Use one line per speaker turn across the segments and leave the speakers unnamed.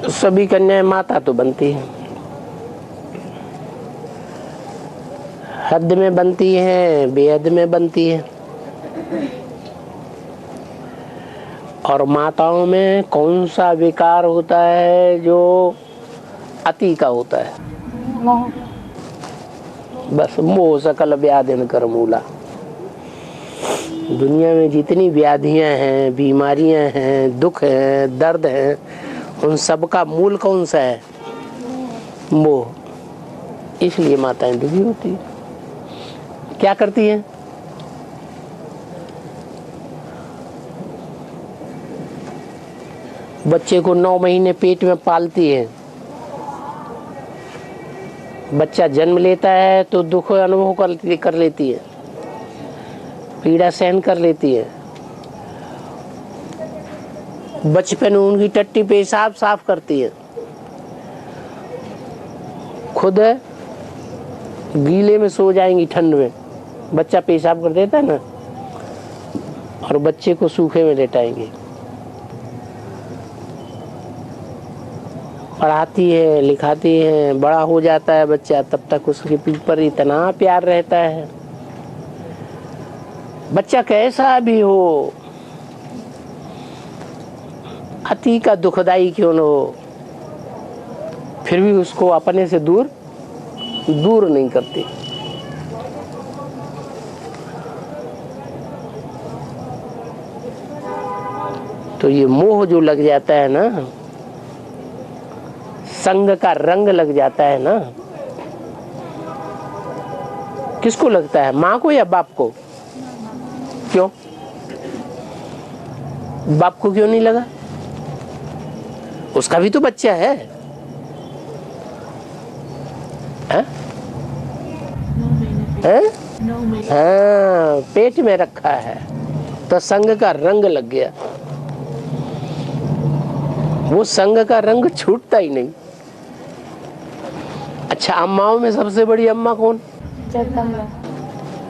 सभी कन्याएं माता तो बनती हैं, हद में बनती हैं, बेहद में बनती हैं। और माताओं में कौन सा विकार होता है जो अति का होता है? बस मोह सकल व्याधिन कर मूला। दुनिया में जितनी व्याधियां हैं, बीमारियां हैं, दुख हैं, दर्द हैं, उन सब का मूल कौन सा है? मोह। इसलिए माताएं दुखी होती है। क्या करती हैं? बच्चे को 9 महीने पेट में पालती है। बच्चा जन्म लेता है तो दुख अनुभव कर लेती है, पीड़ा सहन कर लेती है। बचपन में उनकी टट्टी पेशाब साफ करती है, खुद गीले में सो जाएंगी ठंड में, बच्चा पेशाब कर देता है ना, और बच्चे को सूखे में लेटाएंगे। पढ़ाती है, लिखाती है, बड़ा हो जाता है बच्चा, तब तक उसके पीठ पर इतना प्यार रहता है। बच्चा कैसा भी हो, अति का दुखदाई क्यों न हो, फिर भी उसको अपने से दूर नहीं करती। तो ये मोह जो लग जाता है ना, संग का रंग लग जाता है ना, किसको लगता है? माँ को या बाप को? क्यों? बाप को क्यों नहीं लगा? उसका भी तो बच्चा है, हैं? हाँ, पेट में रखा है तो संग का रंग लग गया। वो संग का रंग छूटता ही नहीं। अच्छा, अम्माओं में सबसे बड़ी अम्मा कौन?
जगदम्बा।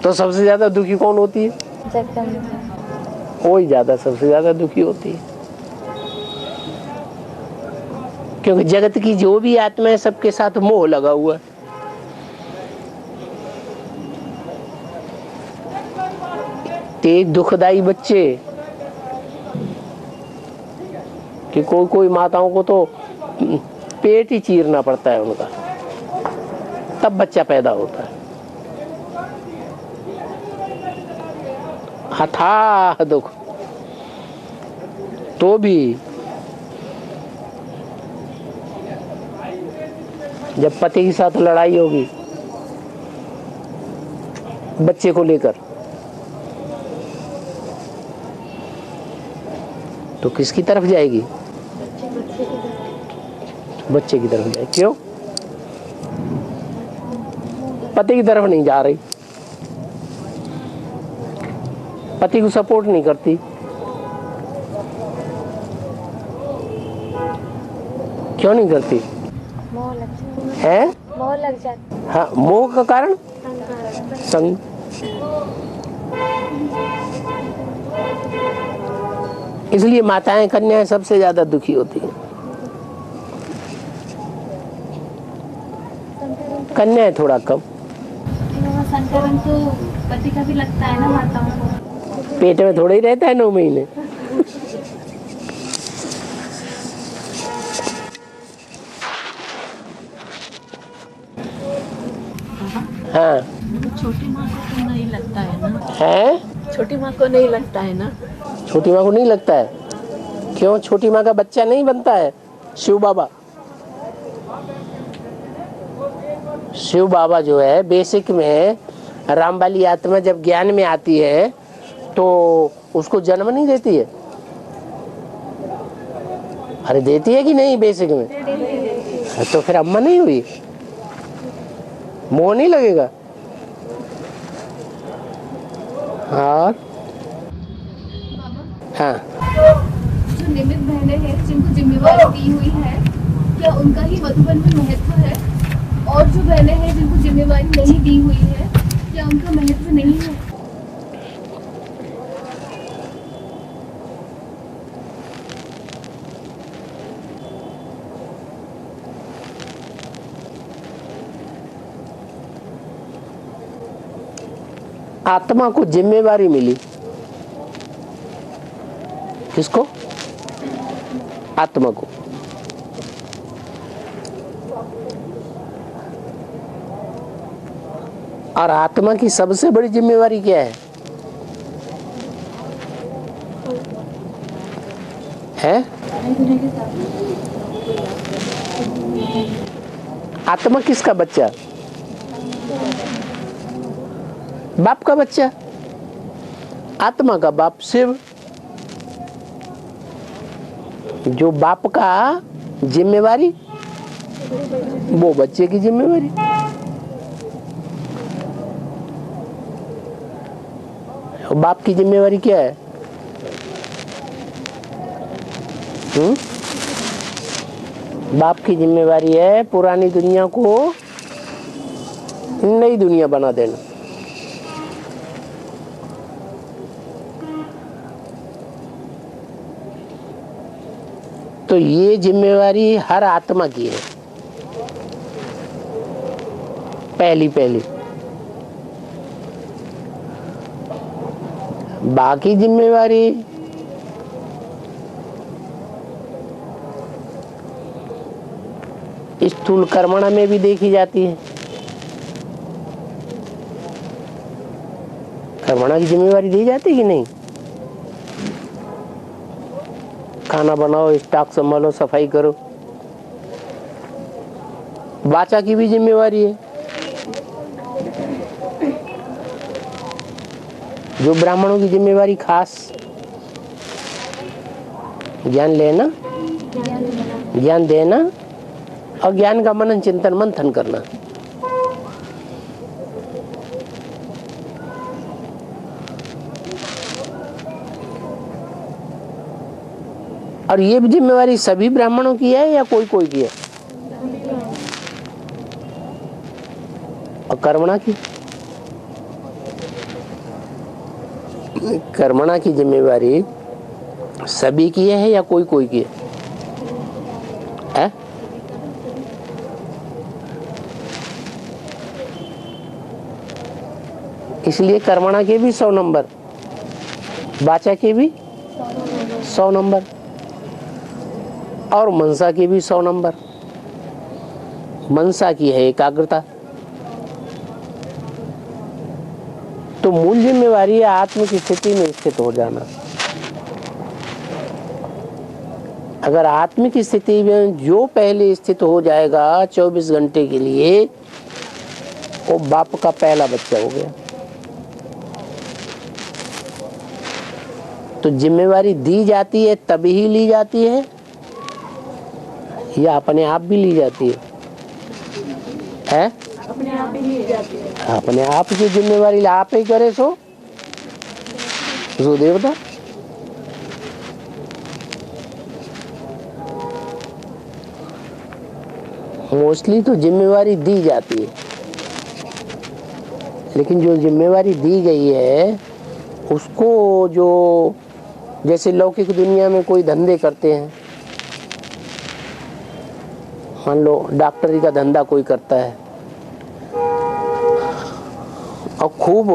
तो सबसे ज्यादा दुखी कौन होती है?
जगदम्बा।
वही ज्यादा सबसे ज्यादा दुखी होती है, क्योंकि जगत की जो भी आत्मा है सबके साथ मोह लगा हुआ है। ते दुखदाई बच्चे कि कोई माताओं को तो पेट ही चीरना पड़ता है उनका, तब बच्चा पैदा होता है। अथाह दुख, तो भी जब पति के साथ लड़ाई होगी बच्चे को लेकर, तो किसकी तरफ जाएगी? बच्चे की तरफ जाएगी। क्यों? पति की तरफ नहीं जा रही, पति को सपोर्ट नहीं करती। क्यों नहीं करती?
मोह लग जाता
है?
मोह लग जाता।
हाँ, मोह का कारण संग। इसलिए माताएं कन्याएं सबसे ज्यादा दुखी होती हैं। कन्याएं थोड़ा कम।
संकरण तो पति का भी लगता है ना माताओं को।
पेट में थोड़ा ही रहता है 9 महीने। हाँ,
छोटी माँ को तो नहीं लगता है ना?
है?
छोटी माँ को नहीं लगता है ना?
छोटी माँ को नहीं लगता है? क्यों? छोटी माँ का बच्चा नहीं बनता है? शिव बाबा जो है बेसिक में, रामबाली आत्मा जब ज्ञान में आती है तो उसको जन्म नहीं देती है? अरे देती है कि नहीं बेसिक में? तो फिर अम्मा नहीं हुई? मोह नहीं लगेगा? और हाँ,
जो निमित बहनें हैं जिनको जिम्मेवारी दी हुई है, क्या उनका ही मधुबन में महत्व है? और जो बहनें हैं जिनको जिम्मेवारी नहीं दी हुई है, क्या उनका महत्व नहीं है?
आत्मा को जिम्मेवारी मिली। किसको? आत्मा को। और आत्मा की सबसे बड़ी जिम्मेवारी क्या है? आत्मा किसका बच्चा? बाप का बच्चा। आत्मा का बाप शिव। जो बाप का जिम्मेवारी, वो बच्चे की जिम्मेवारी। बाप की जिम्मेवारी क्या है? बाप की जिम्मेवारी है पुरानी दुनिया को नई दुनिया बना देना। तो ये जिम्मेवारी हर आत्मा की है। पहली बाकी जिम्मेवारी स्थूल कर्मणा में भी देखी जाती है। कर्मणा की जिम्मेवारी दी जाती है कि नहीं? खाना बनाओ, स्टॉक संभालो, सफाई करो। वाचा की भी जिम्मेवारी है। जो ब्राह्मणों की जिम्मेवारी खास ज्ञान लेना, ज्ञान देना और ज्ञान का मनन चिंतन मंथन करना। और ये जिम्मेवारी सभी ब्राह्मणों की है या कोई कोई की है? और कर्मणा की? कर्मणा की जिम्मेवारी सभी की है या कोई कोई की है? इसलिए कर्मणा के भी 100 नंबर, वाचा के भी 100 नंबर और मनसा के भी 100 नंबर। मनसा की है एकाग्रता। तो मूल जिम्मेवारी है आत्म की स्थिति में स्थित हो जाना। अगर आत्म की स्थिति में जो पहले स्थित हो जाएगा 24 घंटे के लिए, वो बाप का पहला बच्चा हो गया। तो जिम्मेवारी दी जाती है तभी ही ली जाती है या अपने आप भी ली जाती है?
अपने आप ही ली जाती है।
अपने आप की जिम्मेवारी आप ही करे सो देवता। मोस्टली तो जिम्मेवारी दी जाती है, लेकिन जो जिम्मेवारी दी गई है उसको, जो जैसे लौकिक दुनिया में कोई धंधे करते हैं, मान लो डॉक्टरी का धंधा कोई करता है और खूब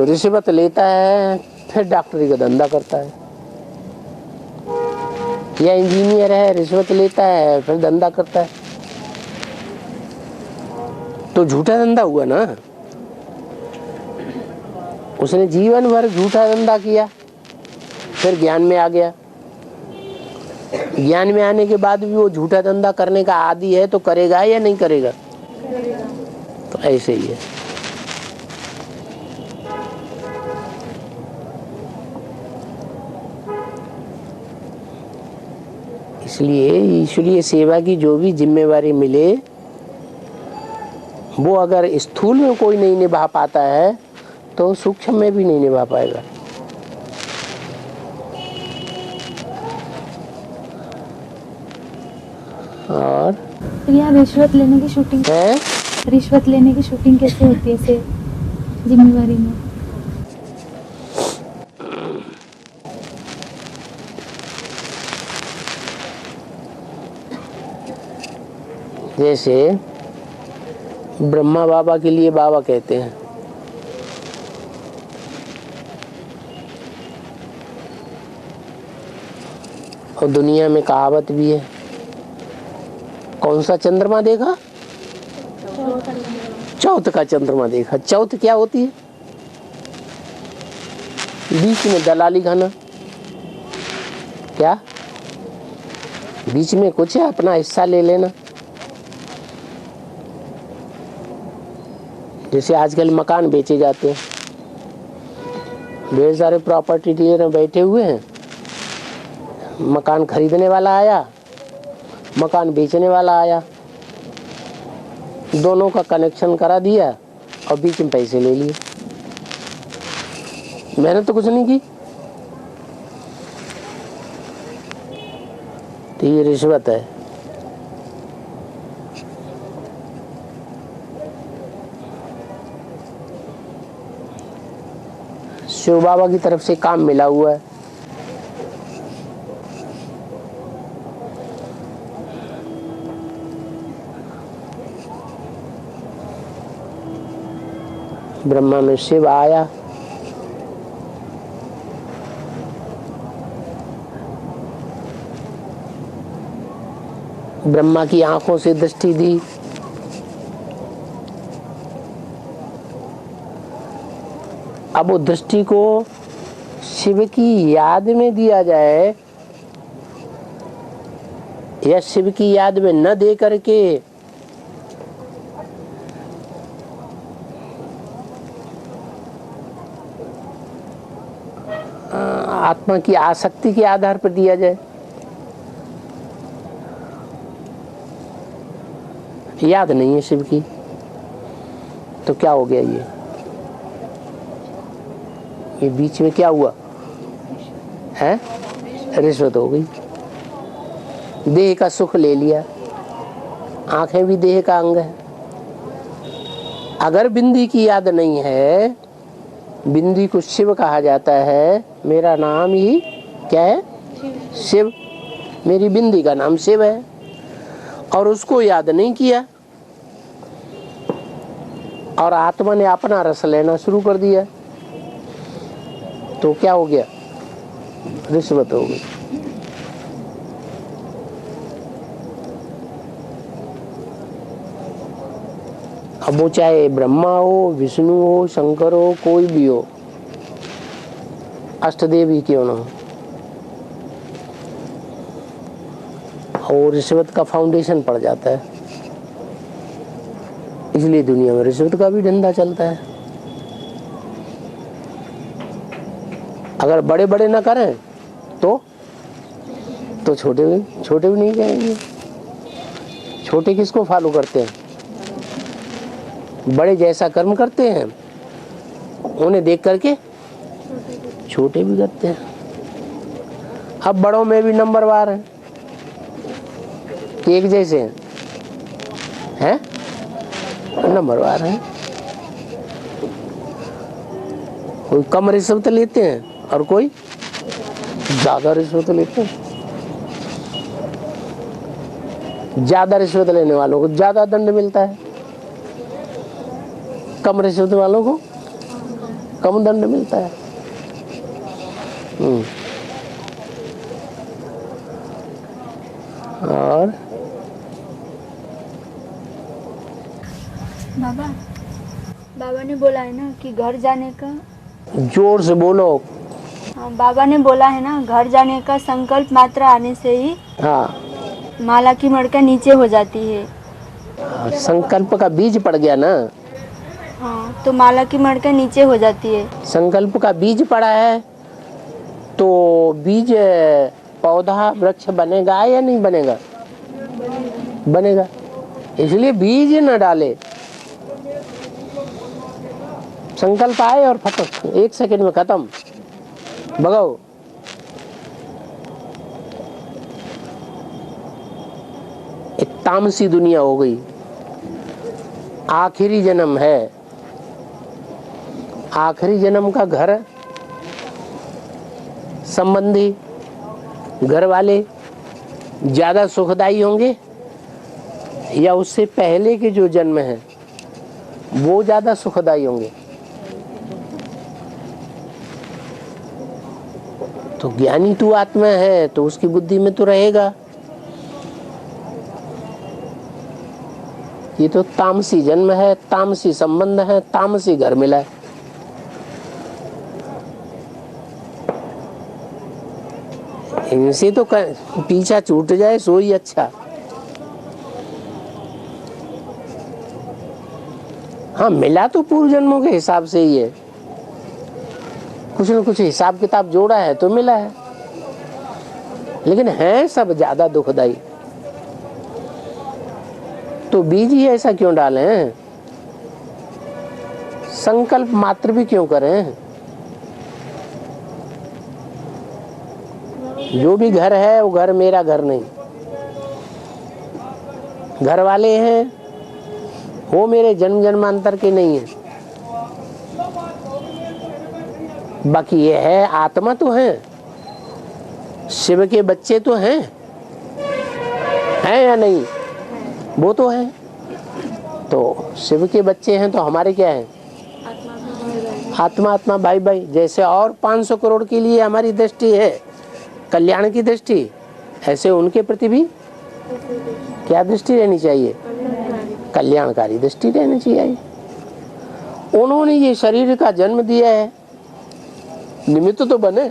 रिश्वत लेता है, फिर डॉक्टरी का धंधा करता है। या इंजीनियर है, रिश्वत लेता है, फिर धंधा करता है, तो झूठा धंधा हुआ ना। उसने जीवन भर झूठा धंधा किया, फिर ज्ञान में आ गया। ज्ञान में आने के बाद भी वो झूठा धंधा करने का आदी है, तो करेगा या नहीं करेगा? तो ऐसे ही है। इसलिए ईश्वरीय सेवा की जो भी जिम्मेवारी मिले, वो अगर स्थूल में कोई नहीं निभा पाता है तो सूक्ष्म में भी नहीं निभा पाएगा। और
तो यहाँ रिश्वत लेने की शूटिंग
है,
रिश्वत लेने की शूटिंग कैसे होती है इसे जिम्मेवारी में?
जैसे ब्रह्मा बाबा के लिए बाबा कहते हैं, और दुनिया में कहावत भी है, कौन सा चंद्रमा देखा? चौथ का चंद्रमा देखा। चौथ क्या होती है? बीच में दलाली खाना। क्या बीच में कुछ है, अपना हिस्सा ले लेना। जैसे आजकल मकान बेचे जाते हैं, ढेर सारे प्रॉपर्टी डीलर बैठे हुए हैं, मकान खरीदने वाला आया, मकान बेचने वाला आया, दोनों का कनेक्शन करा दिया और बीच में पैसे ले लिए। मैंने तो कुछ नहीं की। तो ये रिश्वत है। शिव बाबा की तरफ से काम मिला हुआ है। ब्रह्मा में शिव आया, ब्रह्मा की आंखों से दृष्टि दी, अब वो दृष्टि को शिव की याद में दिया जाए या शिव की याद में न दे करके आत्मा की आसक्ति के आधार पर दिया जाए। याद नहीं है शिव की, तो क्या हो गया? ये बीच में क्या हुआ है? रिश्वत हो गई। देह का सुख ले लिया। आंखें भी देह का अंग है। अगर बिंदी की याद नहीं है, बिंदी को शिव कहा जाता है। मेरा नाम ही क्या है? शिव। मेरी बिंदी का नाम शिव है और उसको याद नहीं किया और आत्मा ने अपना रस लेना शुरू कर दिया, तो क्या हो गया? रिश्वत हो गई। अब वो चाहे ब्रह्मा हो, विष्णु हो, शंकर हो, कोई भी हो, अष्टदेव ही क्यों ना हो, और रिश्वत का फाउंडेशन पड़ जाता है। इसलिए दुनिया में रिश्वत का भी धंधा चलता है। अगर बड़े बड़े ना करें तो छोटे भी नहीं करेंगे। छोटे किसको फॉलो करते हैं? बड़े जैसा कर्म करते हैं उन्हें देख करके छोटे भी करते हैं। अब बड़ों में भी नंबरवार है कि एक जैसे हैं? नंबरवार है। कोई कम रिश्वत लेते हैं और कोई ज्यादा रिश्वत लेते हैं। ज्यादा रिश्वत लेने वालों को ज्यादा दंड मिलता है, कम रिश्वत वालों को कम दंड मिलता है। और
बाबा ने बोला है ना कि घर जाने का,
जोर से बोलो।
हाँ, बाबा ने बोला है ना घर जाने का संकल्प मात्र आने से ही माला की मड़का नीचे हो जाती है।
संकल्प का बीज पड़ गया ना।
हाँ, तो माला की मड़का नीचे हो जाती है।
संकल्प का बीज पड़ा है तो बीज पौधा वृक्ष बनेगा या नहीं बनेगा? बनेगा। इसलिए बीज न डाले। संकल्प आए और खत्म, 1 सेकंड में खत्म, भगाओ। एक तामसी दुनिया हो गई। आखिरी जन्म है, आखिरी जन्म का घर संबंधी, घर वाले ज्यादा सुखदायी होंगे या उससे पहले के जो जन्म है वो ज्यादा सुखदायी होंगे? तो ज्ञानी तू आत्मा है तो उसकी बुद्धि में तो रहेगा। ये तो तामसी जन्म है, तामसी संबंध है, तामसी घर मिला है। इनसे तो पीछा छूट जाए सो ही अच्छा। हाँ, मिला तो पूर्व जन्मों के हिसाब से ही है, कुछ न कुछ हिसाब किताब जोड़ा है तो मिला है, लेकिन है सब ज्यादा दुखदाई। तो बीज ही ऐसा क्यों डालें, संकल्प मात्र भी क्यों करें। जो भी घर है वो घर मेरा घर नहीं, घर वाले हैं वो मेरे जन्म जन्मांतर के नहीं है। बाकी ये है आत्मा तो है, शिव के बच्चे तो हैं या नहीं, वो तो है। तो शिव के बच्चे हैं तो हमारे क्या है, आत्मा आत्मा भाई भाई। जैसे और 500 करोड़ के लिए हमारी दृष्टि है कल्याण की दृष्टि, ऐसे उनके प्रति भी क्या दृष्टि रहनी चाहिए, कल्याणकारी दृष्टि रहनी चाहिए। उन्होंने ये शरीर का जन्म दिया है, निमित्त तो बने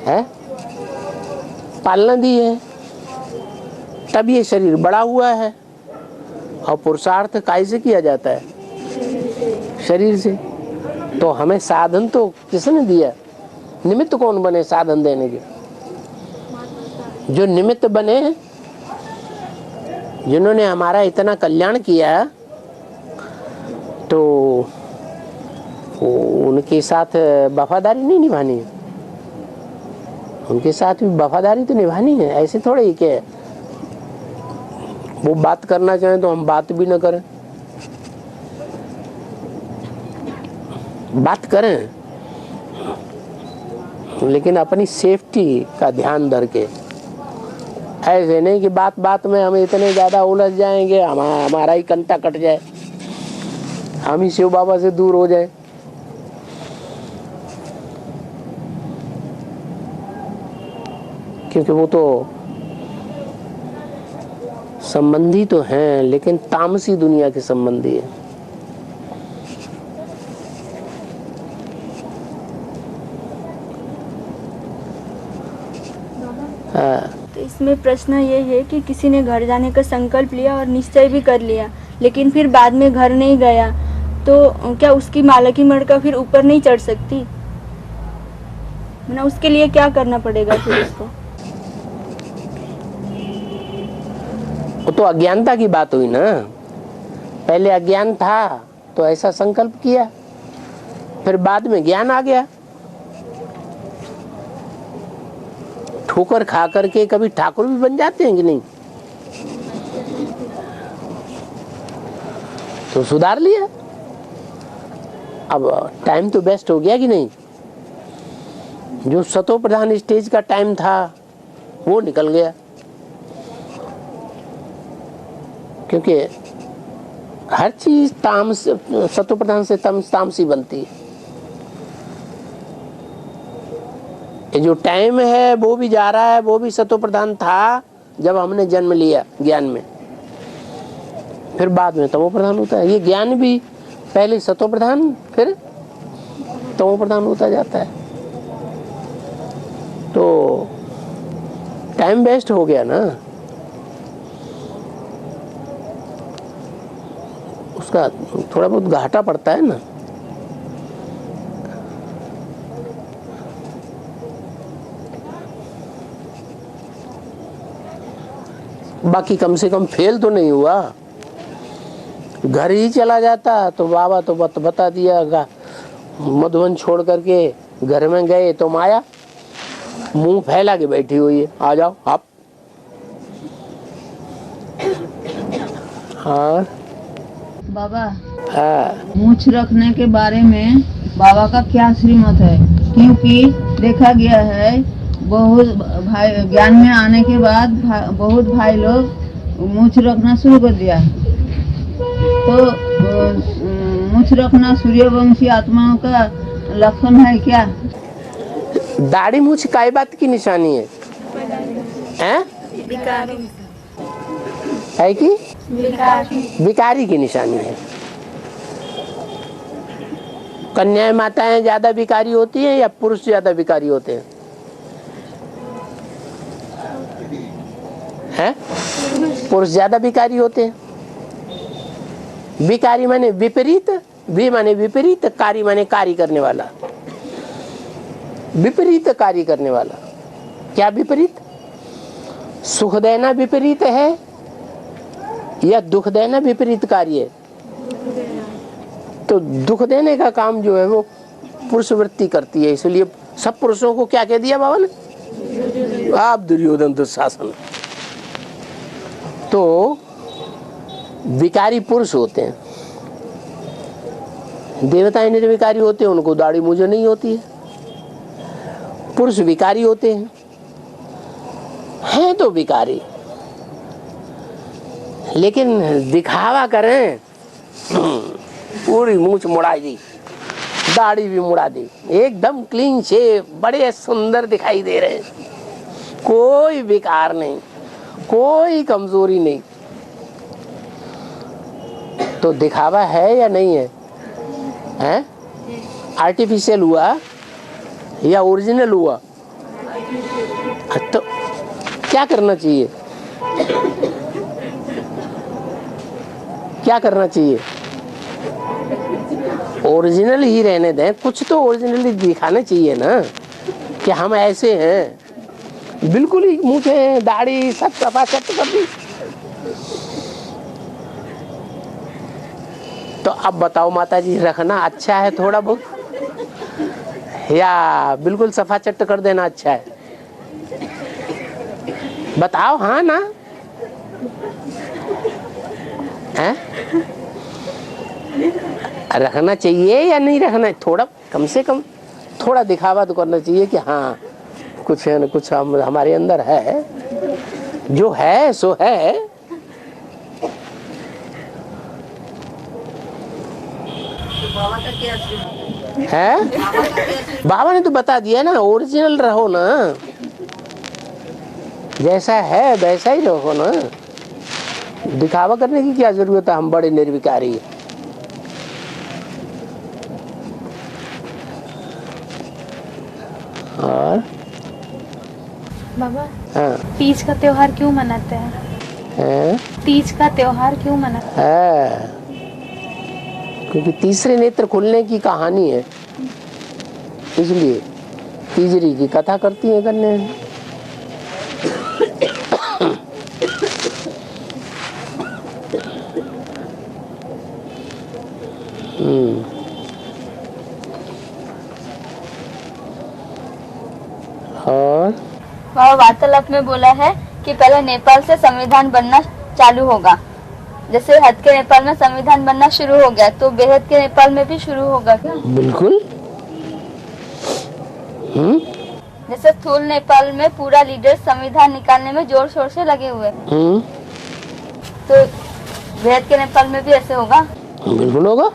है, पालना दी है, तब ये शरीर बड़ा हुआ है। और पुरुषार्थ काय से किया जाता है, शरीर से। तो हमें साधन तो किसने दिया, निमित्त कौन बने साधन देने के, जो निमित्त बने, जिन्होंने हमारा इतना कल्याण किया, तो उनके साथ वफादारी नहीं निभानी है, उनके साथ भी वफादारी तो निभानी है। ऐसे थोड़े ही कि वो बात करना चाहे तो हम बात भी न करें, बात करें लेकिन अपनी सेफ्टी का ध्यान धर के। ऐसे नहीं कि बात बात में हम इतने ज्यादा उलझ जाएंगे, हमारा ही कंटा कट जाए, हम ही शिव बाबा से दूर हो जाए। क्योंकि वो तो संबंधी तो हैं, लेकिन तामसी दुनिया के संबंधी है।
तो इसमें प्रश्न ये है कि किसी ने घर जाने का संकल्प लिया और निश्चय भी कर लिया, लेकिन फिर बाद में घर नहीं गया, तो क्या उसकी माला की मड़का फिर ऊपर नहीं चढ़ सकती? मतलब उसके लिए क्या करना पड़ेगा फिर उसको?
वो तो अज्ञानता की बात हुई ना। पहले अज्ञान था तो ऐसा संकल्प किया, फिर बाद में ज्ञान आ गया। ठोकर खा करके कभी ठाकुर भी बन जाते हैं कि नहीं, तो सुधार लिया। अब टाइम तो बेस्ट हो गया कि नहीं, जो सतो प्रधान स्टेज का टाइम था वो निकल गया। क्योंकि हर चीज तामस, सतो प्रधान से तामसी बनती है। ये जो टाइम है वो भी जा रहा है, वो भी सतो प्रधान था जब हमने जन्म लिया ज्ञान में, फिर बाद में तमो प्रधान होता है। ये ज्ञान भी पहले सतो प्रधान फिर तमो प्रधान होता जाता है। तो टाइम वेस्ट हो गया ना, उसका थोड़ा बहुत घाटा पड़ता है ना। बाकी कम से कम फेल तो नहीं हुआ। घर ही चला जाता तो बाबा तो बता दिया, मधुबन छोड़ करके घर में गए तो माया मुंह फैला के बैठी हुई है, आ जाओ आप। हाँ
बाबा, मूछ रखने के बारे में बाबा का क्या श्रीमत है? क्योंकि देखा गया है बहुत भाई ज्ञान में आने के बाद बहुत भाई लोग मूछ रखना शुरू कर दिया। तो मूछ रखना सूर्यवंशी आत्माओं का लक्षण है क्या?
दाढ़ी मूछ काय बात की निशानी है? हैं? है कि विकारी की निशानी है। कन्याएं माताएं ज्यादा विकारी होती हैं या पुरुष ज्यादा विकारी होते हैं? हैं? पुरुष ज्यादा विकारी होते हैं। विकारी माने विपरीत, वि माने विपरीत, कारी माने कार्य करने वाला। विपरीत कार्य करने वाला। क्या विपरीत? सुख देना विपरीत है या दुख देना विपरीत कार्य है? तो दुख देने का काम जो है वो पुरुष वृत्ति करती है, इसलिए सब पुरुषों को क्या कह दिया बाबा ने? आप दुर्योधन दुशासन। तो विकारी पुरुष होते हैं, देवताएं निर्विकारी होते हैं, उनको दाढ़ी मूंछ नहीं होती है। पुरुष विकारी होते हैं तो विकारी, लेकिन दिखावा करें, पूरी मूंछ मुड़ा दी, दाढ़ी भी मुड़ा दी, एकदम क्लीन शेव, बड़े सुंदर दिखाई दे रहे हैं, कोई विकार नहीं, कोई कमजोरी नहीं। तो दिखावा है या नहीं है? हैं? आर्टिफिशियल हुआ या ओरिजिनल हुआ? तो क्या करना चाहिए? क्या करना चाहिए? ओरिजिनल ही रहने दें, कुछ तो ओरिजिनली दिखाना चाहिए ना कि हम ऐसे हैं। बिल्कुल ही मूंछें दाढ़ी सब सफा कर दी। तो अब बताओ माता जी, रखना अच्छा है थोड़ा बहुत या बिल्कुल सफा चट्ट कर देना अच्छा है? बताओ हाँ ना? हैं? रखना चाहिए या नहीं रखना? थोड़ा कम से कम थोड़ा दिखावा तो करना चाहिए कि हाँ कुछ है न कुछ हमारे अंदर है, जो है सो है।
बाबा का क्या
है? बाबा ने तो बता दिया ना, ओरिजिनल रहो ना, जैसा है वैसा ही रहो ना, दिखावा करने की क्या जरूरत है? हम बड़े निर्विकारी हैं। और
बाबा,
हाँ,
तीज का त्योहार क्यों मनाते हैं? तीज का त्योहार क्यों मनाते
हैं? क्योंकि तीसरे नेत्र खुलने की कहानी है, इसलिए तीजरी की कथा करती है कन्या। और
वार्तालाप में बोला है कि पहले नेपाल से संविधान बनना चालू होगा। जैसे हद के नेपाल में संविधान बनना शुरू हो गया, तो बेहद के नेपाल में भी शुरू होगा क्या?
बिल्कुल।
जैसे स्थूल नेपाल में पूरा लीडर संविधान निकालने में जोर शोर से लगे हुए, तो बेहद के नेपाल में भी ऐसे होगा?
बिल्कुल होगा।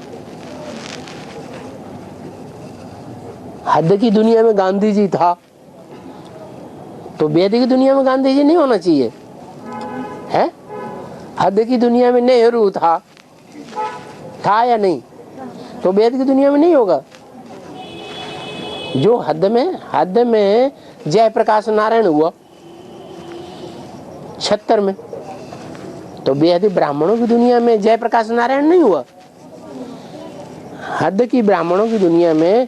हद की दुनिया में गांधी जी था, तो बेहद की दुनिया में गांधी जी नहीं होना चाहिए है? हद की दुनिया में नेहरू था या नहीं? तो बेहद की दुनिया में नहीं होगा। जो हद में जयप्रकाश नारायण हुआ 76 में, तो बेहद ब्राह्मणों की दुनिया में जयप्रकाश नारायण नहीं हुआ। हद की ब्राह्मणों की दुनिया में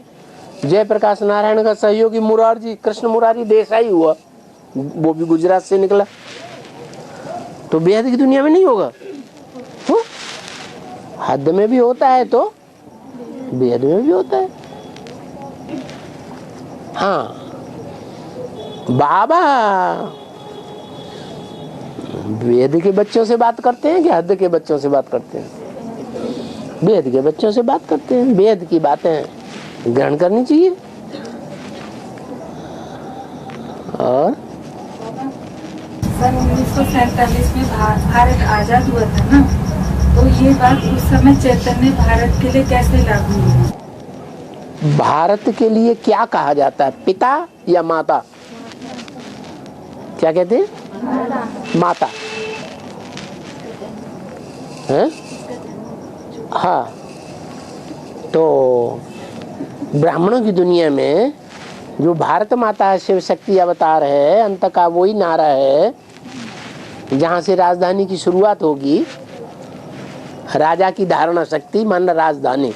जयप्रकाश नारायण का सहयोगी मुरारजी, कृष्ण मुरारी देसाई हुआ, वो भी गुजरात से निकला। तो बेहद की दुनिया में नहीं होगा। हद में भी होता है तो बेहद में भी होता है। हाँ, बाबा बेहद के बच्चों से बात करते हैं कि हद के बच्चों से बात करते हैं? बेहद के बच्चों से बात करते हैं। बेहद की बातें ग्रहण करनी चाहिए। और
सन 1947 में भारत आजाद हुआ था ना, तो ये बात उस समय चैतन्य भारत के लिए कैसे लागू हुई?
भारत के लिए क्या कहा जाता है, पिता या माता? क्या कहते हैं? माता है? हाँ, तो ब्राह्मणों की दुनिया में जो भारत माता है, शिव शक्ति अवतार है, अंत का वही नारा है जहाँ से राजधानी की शुरुआत होगी। राजा की धारणा शक्ति मान राजधानी,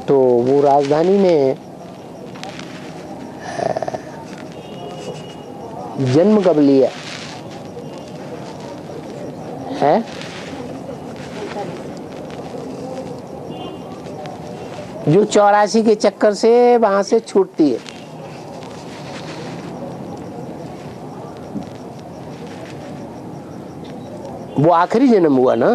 तो वो राजधानी में जन्म कब लिया है? जो 84 के चक्कर से वहां से छूटती है। वो आखिरी जन्म हुआ ना।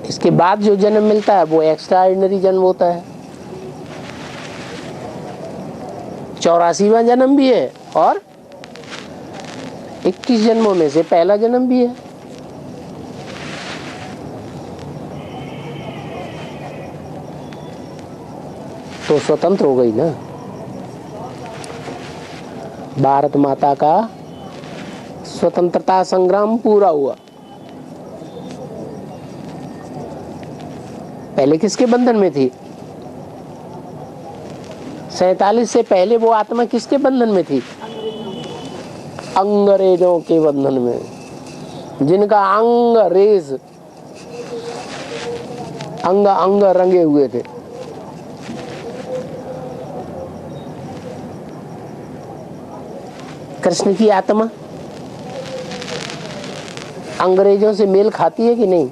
इसके बाद जो जन्म मिलता है वो एक्स्ट्रा ऑर्डिनरी जन्म होता है। 84वां जन्म भी है और 21 जन्मों में से पहला जन्म भी है। तो स्वतंत्र हो गई ना। भारत माता का स्वतंत्रता संग्राम पूरा हुआ। पहले किसके बंधन में थी? 47 से पहले वो आत्मा किसके बंधन में थी? अंग्रेजों के बंधन में, जिनका अंग्रेज अंग अंग रंगे हुए थे। कृष्ण की आत्मा अंग्रेजों से मेल खाती है कि नहीं?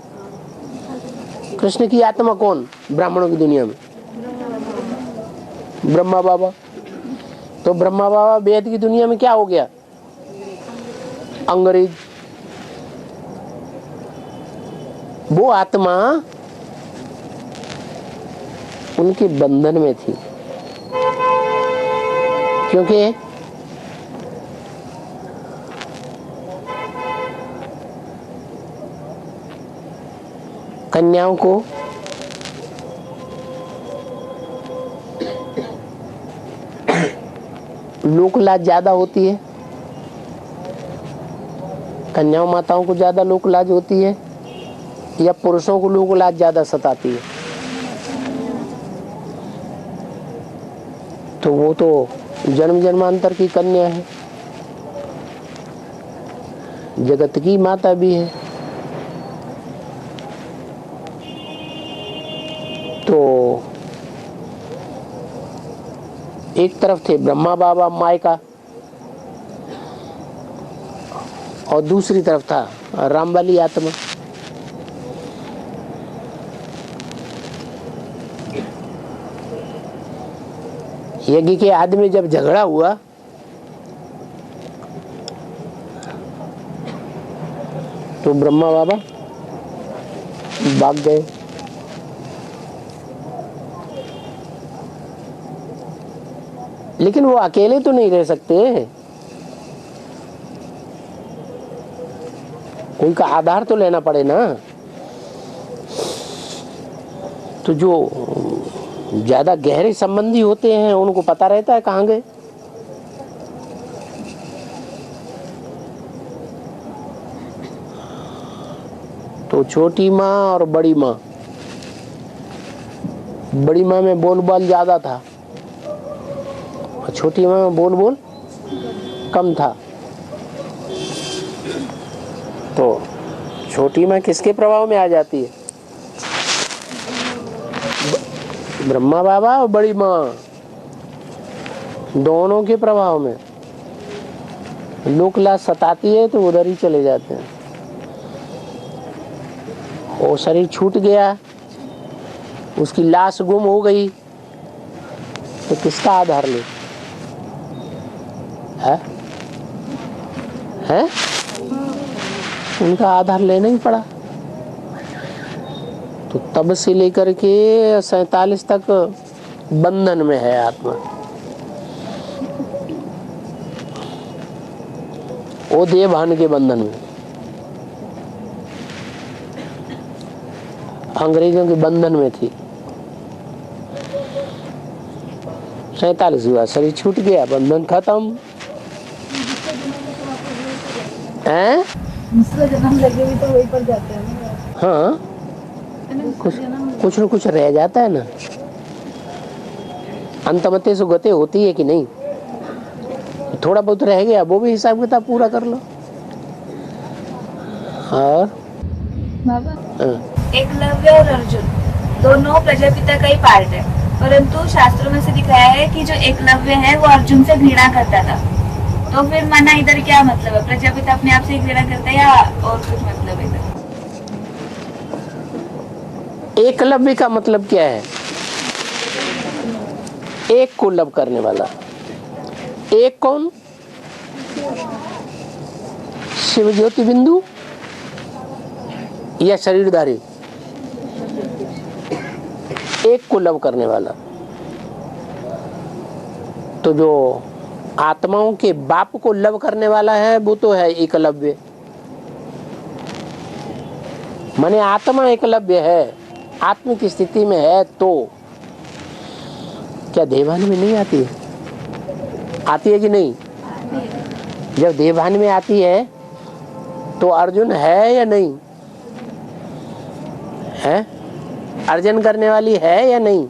कृष्ण की आत्मा कौन ब्राह्मणों की दुनिया में? ब्रह्मा बाबा। तो ब्रह्मा बाबा वेद की दुनिया में क्या हो गया? अंग्रेज। वो आत्मा उनके बंधन में थी, क्योंकि कन्याओं को लोक लाज ज्यादा होती है, कन्याओं माताओं को ज्यादा लोक लाज होती है, या पुरुषों को लोक लाज ज्यादा सताती है? तो वो तो जन्म जन्मांतर की कन्या है, जगत की माता भी है। तो एक तरफ थे ब्रह्मा बाबा मायका, और दूसरी तरफ था रामबली आत्मा। यज्ञ के आदि में जब झगड़ा हुआ तो ब्रह्मा बाबा भाग गए। लेकिन वो अकेले तो नहीं रह सकते, उनका आधार तो लेना पड़े ना। तो जो ज्यादा गहरे संबंधी होते हैं उनको पता रहता है कहाँ गए। तो छोटी माँ और बड़ी माँ, बड़ी माँ में बोल बाल ज्यादा था, छोटी माँ में बोल बोल कम था। तो छोटी माँ किसके प्रभाव में आ जाती है? ब्रह्मा बाबा और बड़ी माँ दोनों के प्रभाव में। लोक लाज सताती है तो उधर ही चले जाते हैं। वो शरीर छूट गया, उसकी लाश गुम हो गई, तो किसका आधार ले? है? उनका आधार लेना ही पड़ा। तो तब से लेकर के 47 तक बंधन में है आत्मा। वो देवभान के बंधन में। अंग्रेजों के बंधन में थी। 47 हुआ, शरीर छूट गया, बंधन खत्म। हैं?
दूसरा जन्म लगे भी तो वहीं पर जाते हैं ना।
हाँ, कुछ न कुछ रह जाता है ना। अंतमते सुगते होती है कि नहीं? थोड़ा बहुत रह गया, वो भी हिसाब किताब पूरा कर लो। और
बाबा,
हाँ।
एकलव्य और अर्जुन दोनों प्रजापिता का ही पार्ट है, परंतु शास्त्रों में से दिखाया है कि जो एकलव्य है वो अर्जुन से घृणा करता था। तो फिर माना इधर क्या मतलब है? प्रजापिता अपने आप से घृणा करता है या और कुछ मतलब है इधर?
एकलव्य का मतलब क्या है? एक को लव करने वाला। एक कौन? शिव ज्योति बिंदु या शरीरधारी? एक को लव करने वाला। तो जो आत्माओं के बाप को लव करने वाला है वो तो है एकलव्य। माने आत्मा एकलव्य है, आत्मिक स्थिति में है। तो क्या देवभान में नहीं आती है? आती है कि नहीं? जब देवभान में आती है तो अर्जुन है या नहीं है? अर्जन करने वाली है या नहीं?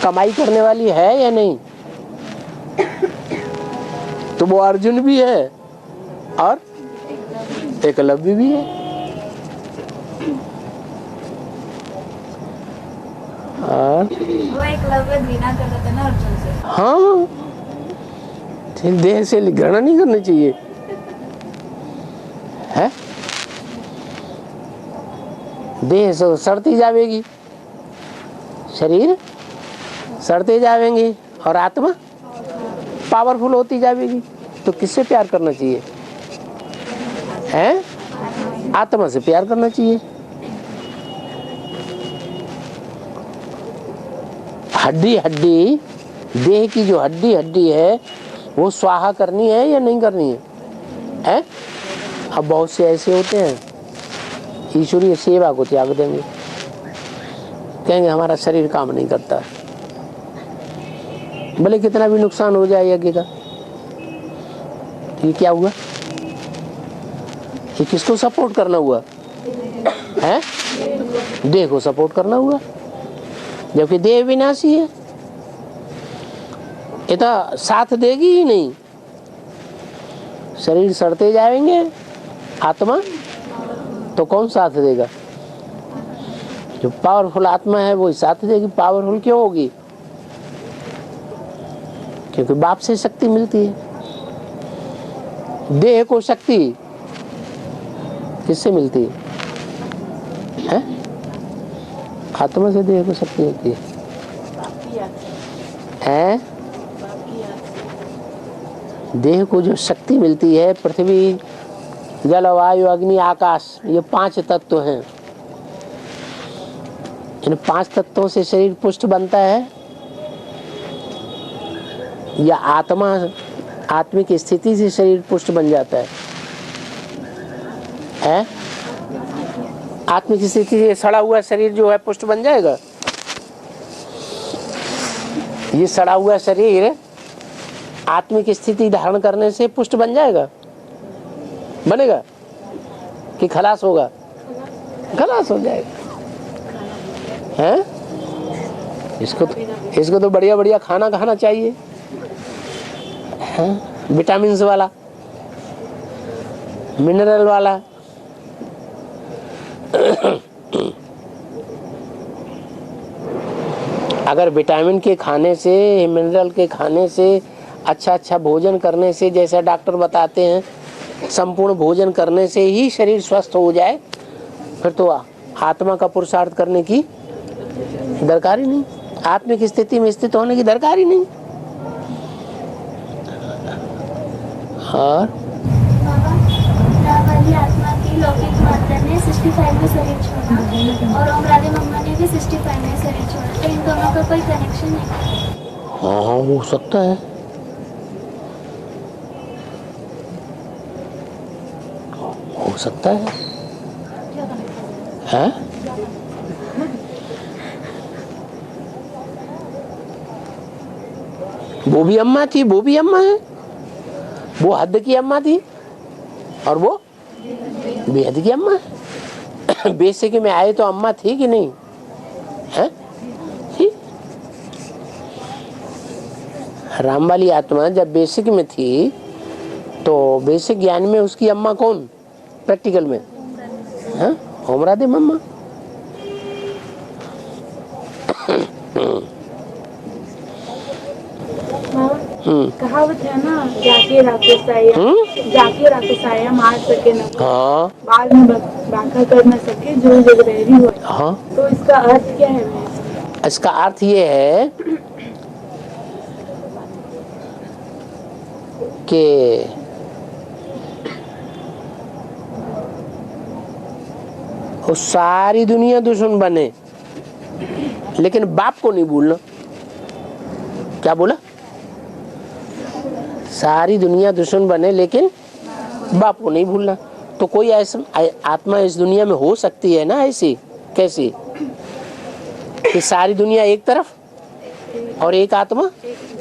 कमाई करने वाली है या नहीं? तो वो अर्जुन भी है और एकलव्य भी है। और
वो एकलव्य घृणा करता था ना अर्जुन से।
हाँ, देह से घृणा नहीं करनी चाहिए है। देह से सड़ती जाएगी, शरीर सड़ते जाएंगे और आत्मा पावरफुल होती जाएगी। तो किससे प्यार करना चाहिए? है? आत्मा से प्यार करना चाहिए। हड्डी हड्डी, देह की जो हड्डी हड्डी है वो स्वाहा करनी है या नहीं करनी है? है? अब बहुत से ऐसे होते हैं ईश्वरीय सेवा को त्याग देंगे, कहेंगे हमारा शरीर काम नहीं करता, भले कितना भी नुकसान हो जाए यज्ञ का। ये क्या हुआ? ये किसको सपोर्ट करना हुआ है? देह को सपोर्ट करना हुआ, जबकि देह विनाशी है। ये तो साथ देगी ही नहीं। शरीर सड़ते जाएंगे, आत्मा तो कौन साथ देगा? जो पावरफुल आत्मा है वो साथ देगी। पावरफुल क्यों होगी? क्योंकि बाप से शक्ति मिलती है। देह को शक्ति किससे मिलती है? आत्मा से देह को शक्ति होती है। देह को जो शक्ति मिलती है, पृथ्वी जल वायु अग्नि आकाश, ये 5 तत्व हैं। इन 5 तत्वों से शरीर पुष्ट बनता है या आत्मा आत्मिक स्थिति से शरीर पुष्ट बन जाता है? आत्मिक स्थिति से सड़ा हुआ शरीर जो है पुष्ट बन जाएगा? ये सड़ा हुआ शरीर आत्मिक स्थिति धारण करने से पुष्ट बन जाएगा? बनेगा कि खलास होगा? खलास हो जाएगा। हैं? इसको तो बढ़िया बढ़िया खाना खाना चाहिए, विटामिन वाला, मिनरल वाला। अगर विटामिन के खाने से, मिनरल के खाने से, अच्छा भोजन करने से, जैसा डॉक्टर बताते हैं संपूर्ण भोजन करने से ही शरीर स्वस्थ हो जाए, फिर तो आत्मा का पुरुषार्थ करने की दरकार ही नहीं, आत्मिक स्थिति में स्थित होने की दरकार ही नहीं। और
वाली आत्मा की लौकिक माता ने 65 में शरीर छोड़ा और ओम राधे मम्मा ने भी 65 में शरीर छोड़ा, तो इन दोनों का कोई कनेक्शन है?
हाँ, हो सकता है। हो सकता है। वो भी अम्मा थी, वो भी अम्मा है। वो हद की अम्मा थी और वो बेहद की अम्मा है। बेसिक में आए तो अम्मा थी कि नहीं है? थी। राम वाली आत्मा जब बेसिक में थी तो बेसिक ज्ञान में उसकी अम्मा कौन? प्रैक्टिकल में होमरा दे मम्मा।
कहावत है ना, जाके राक्षस आया मार सके न
हाँ
बाद में बांका कर न सके जो जग रही हो।
हाँ,
तो इसका अर्थ क्या है?
इसका अर्थ ये है कि वो सारी दुनिया दुश्मन बने लेकिन बाप को नहीं भूलना। क्या बोला? सारी दुनिया दुश्मन बने लेकिन बाप को नहीं भूलना। तो कोई ऐसा आत्मा इस दुनिया में हो सकती है ना ऐसी? कैसी? कि सारी दुनिया एक तरफ और एक आत्मा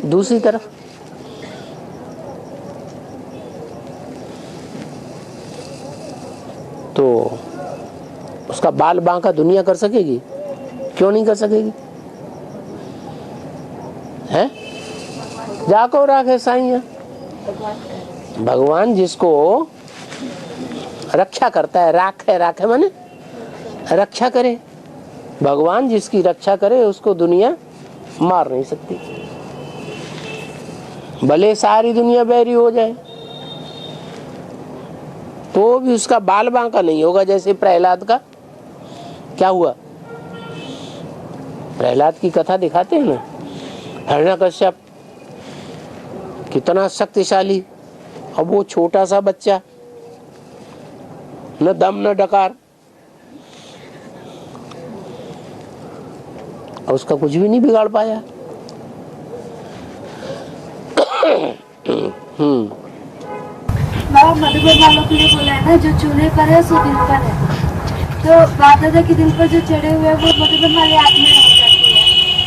दूसरी तरफ। तो उसका बाल बांका दुनिया कर सकेगी? क्यों नहीं कर सकेगी? है? जाको राखे साईं। भगवान जिसको रक्षा करता है, राखे, राखे माने रक्षा करे। भगवान जिसकी रक्षा करे उसको दुनिया मार नहीं सकती, भले सारी दुनिया बैरी हो जाए तो भी उसका बाल बांका नहीं होगा। जैसे प्रहलाद का क्या हुआ? प्रहलाद की कथा दिखाते हैं ना, हिरण्यकश्यप कितना शक्तिशाली, अब वो छोटा सा बच्चा, न दम न डकार, और उसका कुछ भी नहीं बिगाड़ पाया।
बाबा मधुबन वालों के लिए बोला है ना, जो चूल्हे पर है सो दिल पर है। तो बाप दादा के दिल पर जो चढ़े हुए हैं वो मधुबन वाले आत्मा हो जाती है।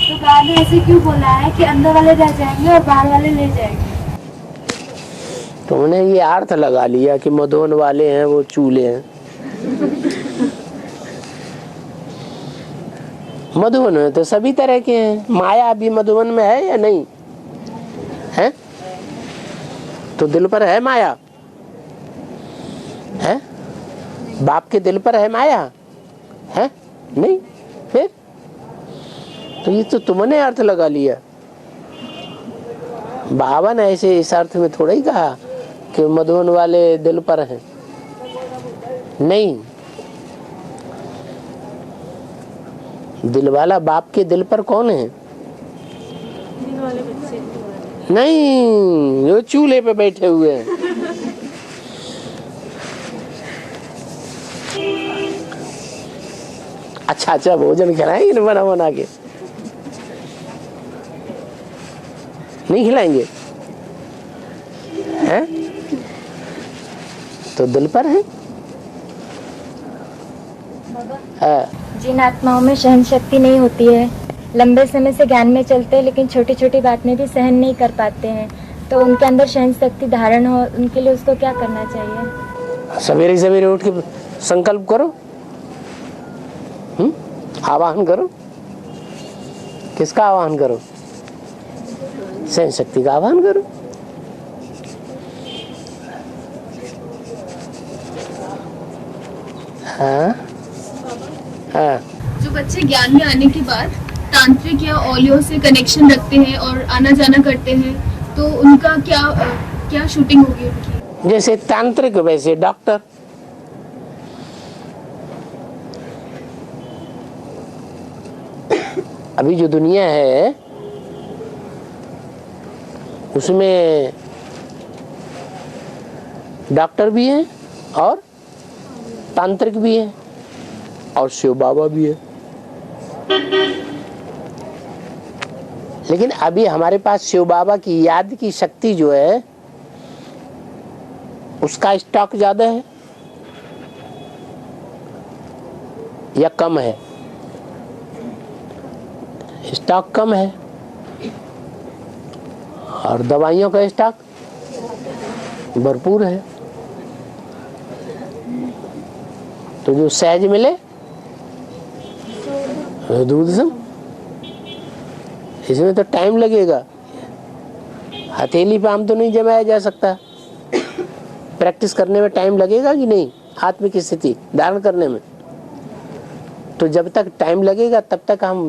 तो बाबा ने ऐसे क्यों बोला है कि अंदर वाले रह जाएंगे और बाहर वाले ले जाएंगे?
तुमने ये अर्थ लगा लिया कि मधुबन वाले हैं वो चूल्हे हैं। मधुबन में तो सभी तरह के हैं। माया भी मधुबन में है या नहीं है? तो दिल पर है माया है? बाप के दिल पर है माया है? नहीं। फिर तो ये तो तुमने अर्थ लगा लिया। बाबा ने ऐसे इस अर्थ में थोड़ा ही कहा कि मधुबन वाले दिल पर हैं। नहीं, दिल वाला बाप के दिल पर कौन है?
दिल वाले बच्चे
नहीं, जो चूल्हे पे बैठे हुए हैं। अच्छा अच्छा भोजन खिलाएंगे ना बना बना के? नहीं खिलाएंगे हैं? तो दिल पर है।
जिन आत्माओं में सहन शक्ति नहीं होती है, लंबे समय से ज्ञान में चलते हैं लेकिन छोटी छोटी बात में भी सहन नहीं कर पाते हैं, तो उनके अंदर सहन शक्ति धारण हो, उनके लिए उसको क्या करना चाहिए?
सवेरे सवेरे उठ के संकल्प करो, आवाहन करो। किसका आवाहन करो? सहन शक्ति का आवाहन करो। हाँ हाँ।
जो बच्चे ज्ञान में आने के बाद तांत्रिक या ओलियो से कनेक्शन रखते हैं और आना जाना करते हैं, तो उनका क्या शूटिंग होगी उनकी?
जैसे तांत्रिक वैसे डॉक्टर। अभी जो दुनिया है उसमें डॉक्टर भी हैं और तांत्रिक भी हैं और शिव बाबा भी है। लेकिन अभी हमारे पास शिव बाबा की याद की शक्ति जो है उसका स्टॉक ज्यादा है या कम है? स्टॉक कम है। और दवाइयों का स्टॉक भरपूर है। तो जो सहज मिले दूध से, इसमें तो टाइम लगेगा। हथेली पे आम तो नहीं जमाया जा सकता। प्रैक्टिस करने में टाइम लगेगा कि नहीं, आत्मिक स्थिति धारण करने में। तो जब तक टाइम लगेगा तब तक हम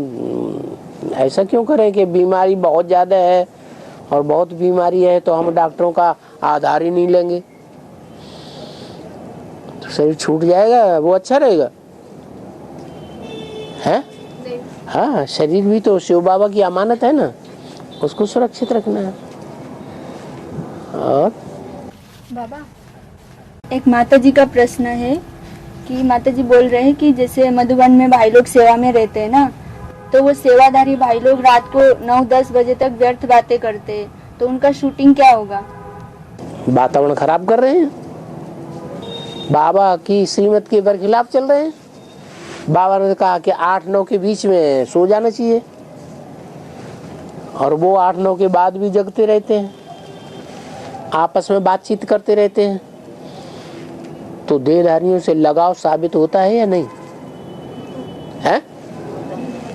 ऐसा क्यों करें कि बीमारी बहुत ज़्यादा है और बहुत बीमारी है तो हम डॉक्टरों का आधार ही नहीं लेंगे, तो शरीर छूट जाएगा, वो अच्छा रहेगा है। हाँ, शरीर भी तो शिव बाबा की अमानत है ना, उसको सुरक्षित रखना है। और
बाबा, एक माता जी का प्रश्न है कि माता जी बोल रहे हैं कि जैसे मधुबन में भाई लोग सेवा में रहते हैं ना, तो वो सेवाधारी भाई लोग रात को 9-10 बजे तक व्यर्थ बातें करते हैं, तो उनका शूटिंग क्या होगा?
वातावरण खराब कर रहे हैं, बाबा की श्रीमत के बरखिलाफ चल रहे हैं। बाबा ने कहा कि 8-9 के बीच में सो जाना चाहिए, और वो 8-9 के बाद भी जगते रहते हैं, आपस में बातचीत करते रहते हैं। तो देहधारियों से लगाव साबित होता है या नहीं है?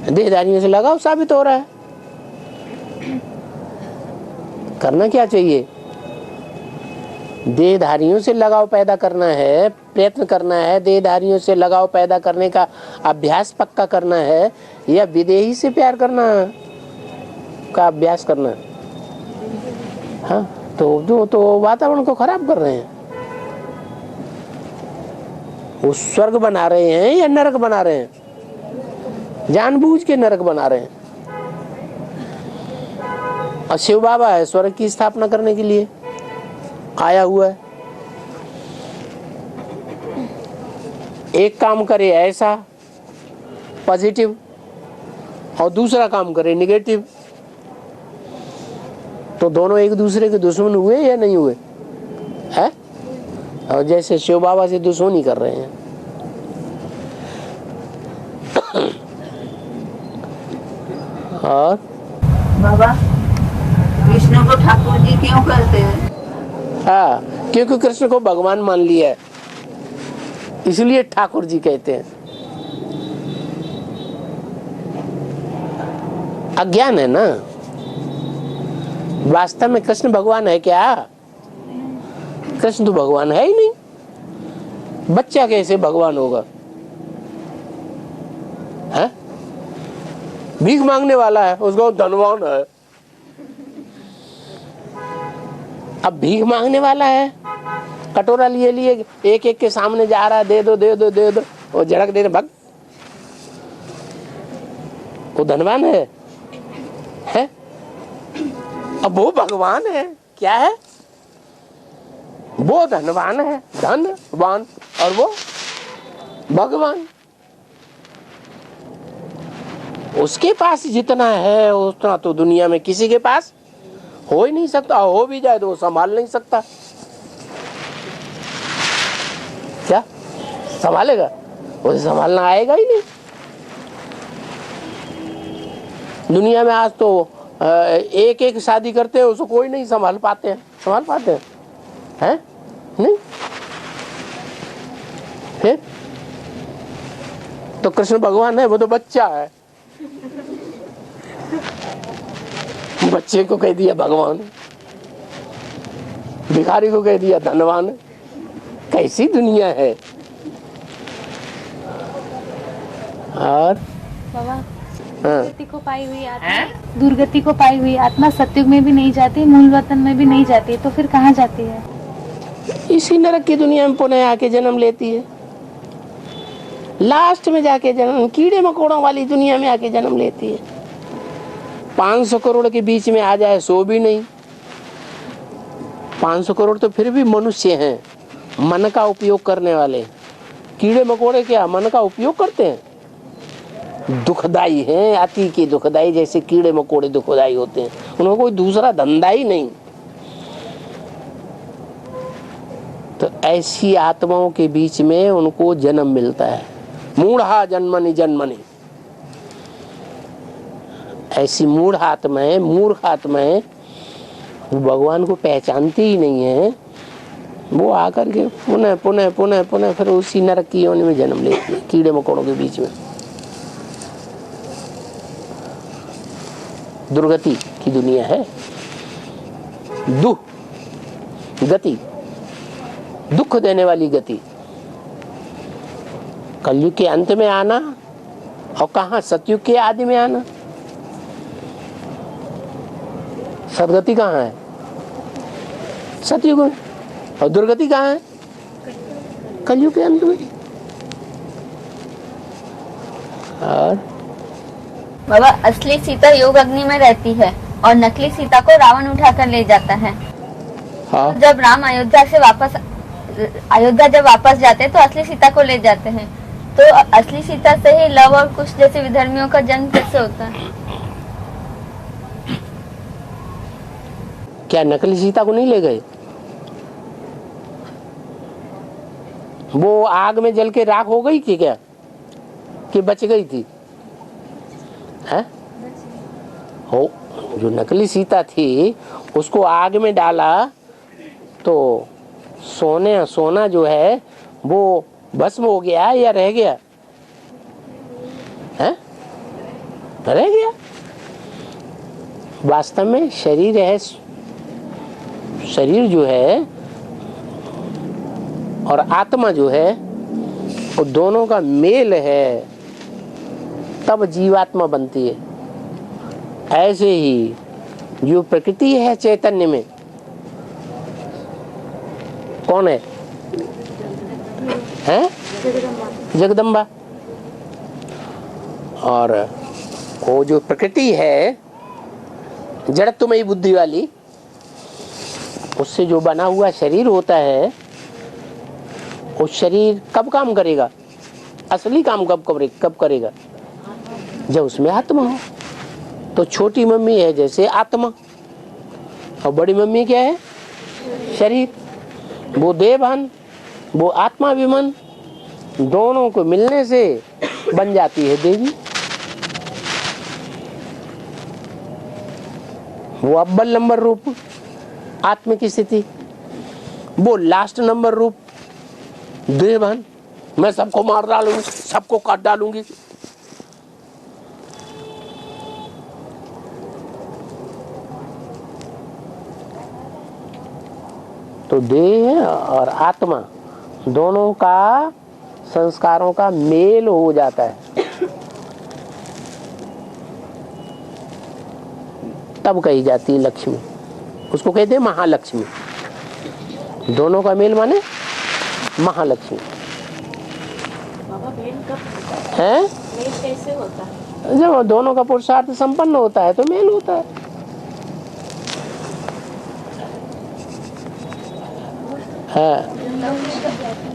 देहधारियों से लगाव साबित हो रहा है। करना क्या चाहिए? देहधारियों से लगाव पैदा करना है, प्रयत्न करना है। देहधारियों से लगाव पैदा करने का अभ्यास पक्का करना है, या विदेही से प्यार करना का अभ्यास करना है? हाँ, तो जो तो वातावरण को खराब कर रहे हैं। वो स्वर्ग बना रहे हैं या नरक बना रहे हैं? जानबूझ के नरक बना रहे हैं। और शिव बाबा है स्वर्ग की स्थापना करने के लिए आया हुआ है। एक काम करे ऐसा पॉजिटिव और दूसरा काम करे निगेटिव, तो दोनों एक दूसरे के दुश्मन हुए या नहीं हुए है? और जैसे शिव बाबा से दुश्मनी कर रहे हैं। और
बाबा, कृष्ण को ठाकुर जी क्यों कहते हैं?
हाँ, क्योंकि कृष्ण को भगवान मान लिया है, इसलिए ठाकुर जी कहते हैं। अज्ञान है ना। वास्तव में कृष्ण भगवान है क्या? कृष्ण तो भगवान है ही नहीं। बच्चा कैसे भगवान होगा है? भीख मांगने वाला है, उसको धनवान है। अब भीख मांगने वाला है, कटोरा लिए लिए एक एक के सामने जा रहा है, दे दो दे दो दे दो, वो झड़क दे भग, वो धनवान है? अब वो भगवान है क्या है? वो धनवान है, धनवान, और वो भगवान। उसके पास जितना है उतना तो दुनिया में किसी के पास हो ही नहीं सकता। हो भी जाए तो वो संभाल नहीं सकता। क्या संभालेगा? उसे संभालना आएगा ही नहीं। दुनिया में आज तो एक एक शादी करते हैं, उसको कोई नहीं संभाल पाते हैं नहीं। फिर तो कृष्ण भगवान है, वो तो बच्चा है। बच्चे को कह दिया भगवान, भिखारी को कह दिया धनवान। कैसी दुनिया है। और
बाबा,
हाँ,
दुर्गति को पाई हुई आत्मा, दुर्गति को पाई हुई आत्मा सत्युग में भी नहीं जाती, मूल वतन में भी नहीं जाती, तो फिर कहाँ जाती है?
इसी नरक की दुनिया में पुनः आके जन्म लेती है। लास्ट में जाके जन्म कीड़े मकोड़ों वाली दुनिया में आके जन्म लेती है। 500 करोड़ के बीच में आ जाए सो भी नहीं। 500 करोड़ तो फिर भी मनुष्य हैं, मन का उपयोग करने वाले। कीड़े मकोड़े क्या मन का उपयोग करते हैं? दुखदाई हैं, अति की दुखदाई, जैसे कीड़े मकोड़े दुखदाई होते हैं। उनको कोई दूसरा धंधा ही नहीं। तो ऐसी आत्माओं के बीच में उनको जन्म मिलता है। मूढ़ा जन्मनि जन्मनि, ऐसी मूढ़ आत्माएं वो भगवान को पहचानती ही नहीं है, वो आकर के पुनः पुनः पुनः पुनः फिर उसी नरक की योनि में जन्म लेती है, कीड़े मकोड़ों के बीच में। दुर्गति की दुनिया है, गति, दुख देने वाली गति। कलयुग के अंत में आना और कहाँ सतयुग के आदि में आना। सदगति कहाँ है? सतयुग में। और दुर्गति कहाँ है? कलयुग के अंत में। और
बाबा, असली सीता योग अग्नि में रहती है और नकली सीता को रावण उठाकर ले जाता है।
हाँ।
जब राम अयोध्या जब वापस जाते हैं तो असली सीता को ले जाते हैं। तो असली सीता से ही लव और कुश जैसे विधर्मियों का जन्म कैसे होता है?
क्या नकली सीता को नहीं ले गए? वो आग में जल के राख हो गई थी क्या, कि बच गई थी? है? हो, जो नकली सीता थी उसको आग में डाला तो सोना जो है वो भस्म हो गया या रह गया? है? रह गया। वास्तव में शरीर है, शरीर जो है और आत्मा जो है वो दोनों का मेल है, तब जीवात्मा बनती है। ऐसे ही जो प्रकृति है चैतन्य में, कौन है? जगदम्बा। और वो जो प्रकृति है जड़त्वमयी बुद्धि वाली, उससे जो बना हुआ शरीर होता है, वो शरीर कब काम करेगा? असली काम कब करेगा? जब उसमें आत्मा हो। तो छोटी मम्मी है जैसे आत्मा, और बड़ी मम्मी क्या है? शरीर। वो देवभान, वो आत्माभिमान, दोनों को मिलने से बन जाती है देवी। वो अव्वल नंबर रूप आत्म की स्थिति, वो लास्ट नंबर रूप देवभान, मैं सबको मार डालूंगी, सबको काट डालूंगी। तो देह और आत्मा दोनों का संस्कारों का मेल हो जाता है, तब कही जाती है लक्ष्मी। उसको कहते हैं महालक्ष्मी। दोनों का मेल माने महालक्ष्मी। है? मेल कैसे होता है? जब दोनों का पुरुषार्थ संपन्न होता है तो मेल होता है।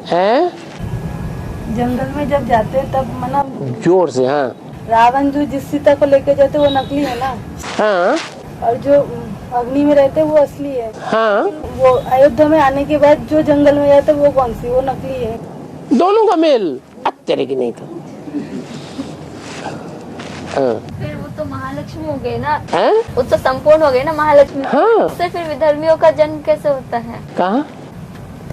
है?
जंगल में जब जाते हैं तब मना
जोर से। हाँ,
रावण जो जिस सीता को लेके जाते वो नकली है ना।
हाँ, और
जो अग्नि में रहते वो असली है।
हाँ,
वो अयोध्या में आने के बाद जो जंगल में जाते वो कौन सी? वो नकली है।
दोनों का मेल तेरे की नहीं था। हाँ।
फिर वो तो महालक्ष्मी हो गए ना।
है?
वो तो संपूर्ण हो गए ना महालक्ष्मी।
हाँ।
उससे फिर विधर्मियों का जन्म कैसे होता है?
कहाँ?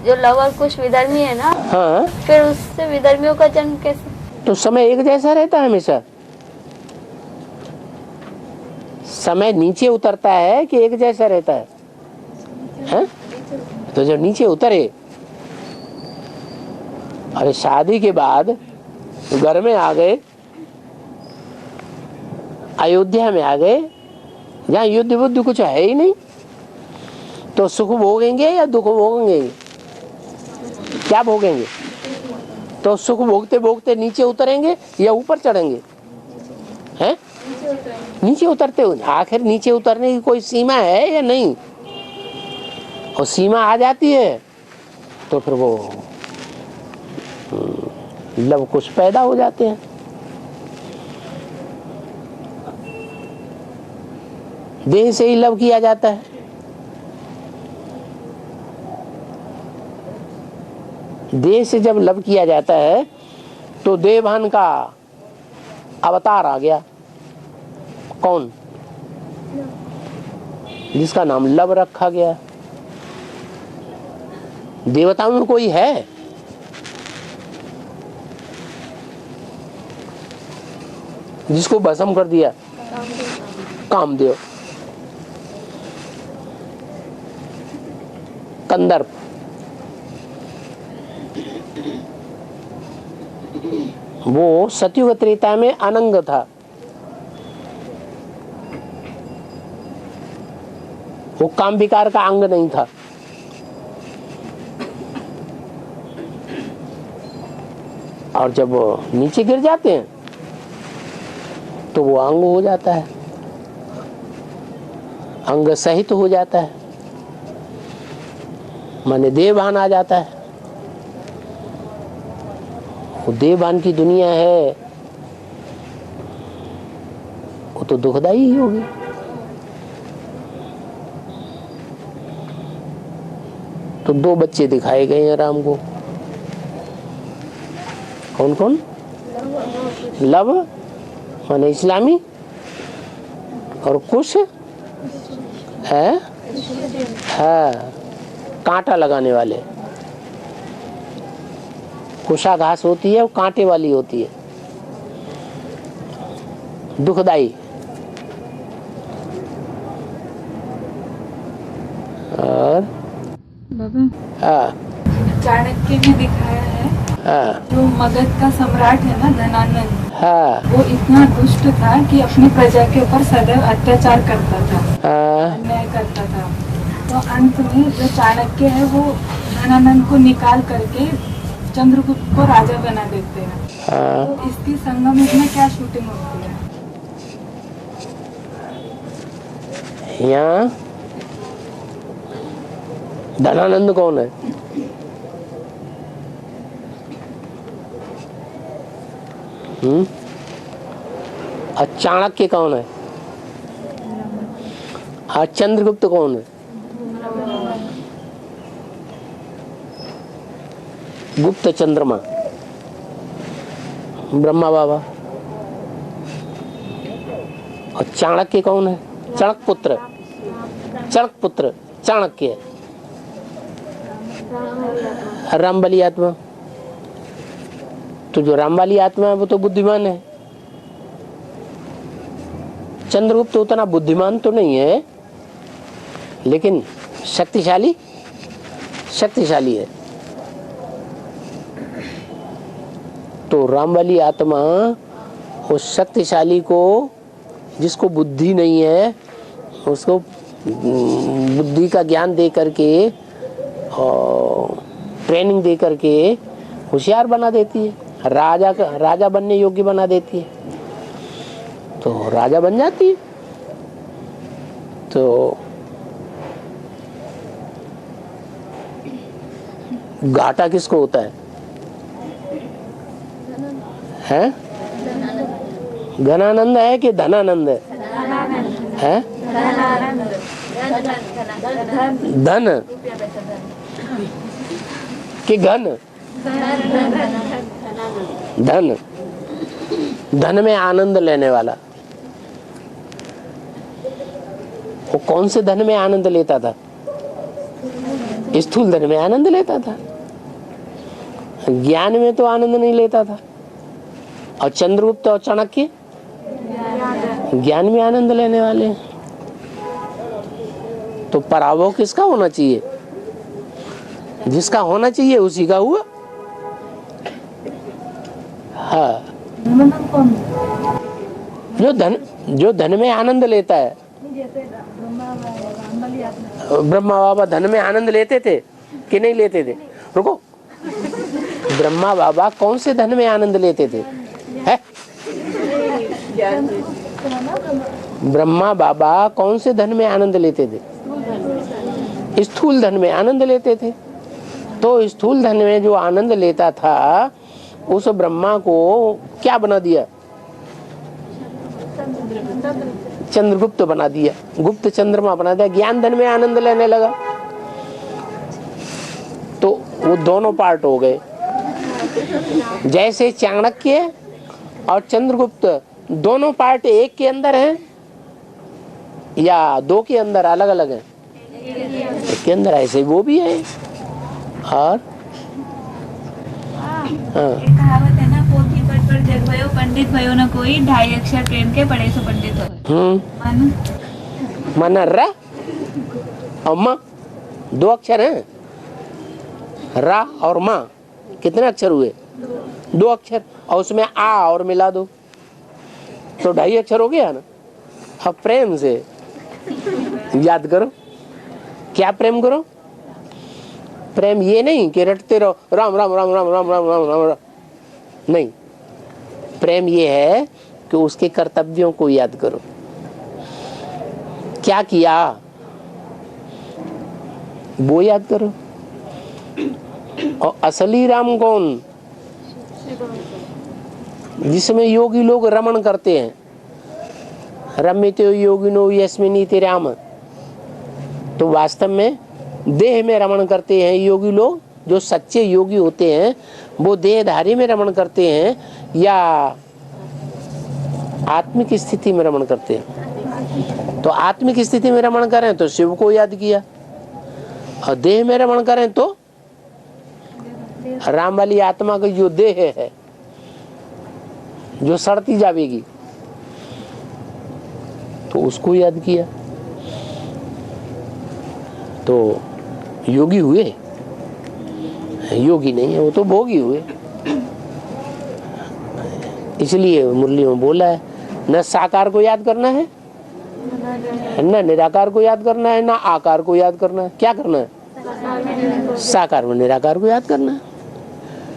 जो लव और कुश विधर्मी है ना।
हाँ।
फिर उससे विधर्मियों का जन्म कैसे?
तो समय एक जैसा रहता है हमेशा? समय नीचे उतरता है कि एक जैसा रहता है? हैं? तो जब नीचे उतरे, अरे शादी के बाद घर में आ गए, अयोध्या में आ गए, जहाँ युद्ध बुद्ध कुछ है ही नहीं, तो सुख भोगेंगे या दुख भोगेंगे? क्या भोगेंगे? तो सुख भोगते भोगते नीचे उतरेंगे या ऊपर चढ़ेंगे? हैं? नीचे उतरते हो। आखिर नीचे उतरने की कोई सीमा है या नहीं? और सीमा आ जाती है तो फिर वो लव कुछ पैदा हो जाते हैं। देह से ही लव किया जाता है। देह से जब लव किया जाता है तो देवभान का अवतार आ गया। कौन? जिसका नाम लव रखा गया। देवताओं में कोई है? जिसको भस्म कर दिया? कामदेव। कंदर्प, वो सतयुग त्रेता में अनंग था। वो काम विकार का अंग नहीं था। और जब नीचे गिर जाते हैं तो वो अंग हो जाता है, अंग सहित हो जाता है, माने देवभान आ जाता है। वो देवभान की दुनिया है, वो तो दुखदाई ही होगी। तो 2 बच्चे दिखाए गए हैं राम को। कौन कौन? लव माने इस्लामी, और कुश है कांटा लगाने वाले। कुशा घास होती है, वो कांटे वाली होती है, दुखदाई। और
चाणक्य भी दिखाया है। जो मगध का सम्राट है ना, धनानंद, वो इतना दुष्ट था कि अपनी प्रजा के ऊपर सदैव अत्याचार करता था, अन्याय करता था। तो अंत में जो चाणक्य है वो धनानंद को निकाल करके चंद्रगुप्त को राजा बना देते हैं। तो इसकी संगम में क्या शूटिंग होती है?
यहाँ धनानंद कौन है? और चाणक्य कौन है? और चंद्रगुप्त कौन है? गुप्त चंद्रमा, ब्रह्मा बाबा। और चाणक्य कौन है? चाणक पुत्र, चाणक्य, राम वाली आत्मा। तो जो राम वाली आत्मा है वो तो बुद्धिमान है। चंद्रगुप्त तो उतना बुद्धिमान तो नहीं है, लेकिन शक्तिशाली है। तो राम वाली आत्मा उस शक्तिशाली को, जिसको बुद्धि नहीं है, उसको बुद्धि का ज्ञान दे करके और ट्रेनिंग दे करके होशियार बना देती है, राजा बनने योग्य बना देती है। तो राजा बन जाती है। तो घाटा किसको होता है? हैं? घनानंद है कि धनानंद है? धन कि घन? धन में आनंद लेने वाला। वो कौन से धन में आनंद लेता था? स्थूल धन में आनंद लेता था, ज्ञान में तो आनंद नहीं लेता था। और चंद्रगुप्त और चाणक्य ज्ञान में आनंद लेने वाले। तो पराभव किसका होना चाहिए? जिसका होना चाहिए उसी का हुआ। हाँ, जो धन में आनंद लेता है। ब्रह्मा बाबा धन में आनंद लेते थे कि नहीं लेते थे? रुको, ब्रह्मा बाबा कौन से धन में आनंद लेते थे? है? ब्रह्मा बाबा कौन से धन में आनंद लेते थे? स्थूल धन में आनंद लेते थे। तो स्थूल धन में जो आनंद लेता था, उस ब्रह्मा को क्या बना दिया? चंद्रगुप्त बना दिया, गुप्त चंद्रमा बना दिया। ज्ञान धन में आनंद लेने लगा, तो वो दोनों पार्ट हो गए। जैसे चाणक्य और चंद्रगुप्त दोनों पार्ट एक के अंदर हैं, या दो के अंदर अलग अलग है? एक के अंदर, ऐसे वो भी है। और
एक कहावत है ना, पोथी पढ़ जग भयो पंडित भयो न कोई, ढाई अक्षर प्रेम के पढ़े सो पंडित हो।
मन र और माँ, दो अक्षर हैं, रा और माँ। कितने अक्षर हुए? दो अक्षर, और उसमें आ और मिला दो तो ढाई अक्षर हो गया ना। अब प्रेम से याद करो, क्या प्रेम करो? प्रेम ये नहीं कि रटते रहो राम राम राम राम राम राम राम राम, नहीं। प्रेम ये है कि उसके कर्तव्यों को याद करो, क्या किया वो याद करो। और असली राम कौन? जिसमें योगी लोग रमण करते हैं, रम्यते योगिनो यस्मिनीति राम। तो वास्तव में देह में रमण करते हैं योगी लोग। जो सच्चे योगी होते हैं वो देहधारी में रमण करते हैं या आत्मिक स्थिति में रमण करते हैं। तो आत्मिक स्थिति में रमण करें तो शिव को याद किया, और देह में रमण करें तो राम वाली आत्मा का जो देह है जो सड़ती जाएगी तो उसको याद किया। तो योगी हुए, योगी नहीं है वो तो भोगी हुए। इसलिए मुरली में बोला है, न साकार को याद करना है, न निराकार को याद करना है, न आकार को याद करना है। क्या करना है? साकार व निराकार को याद करना है।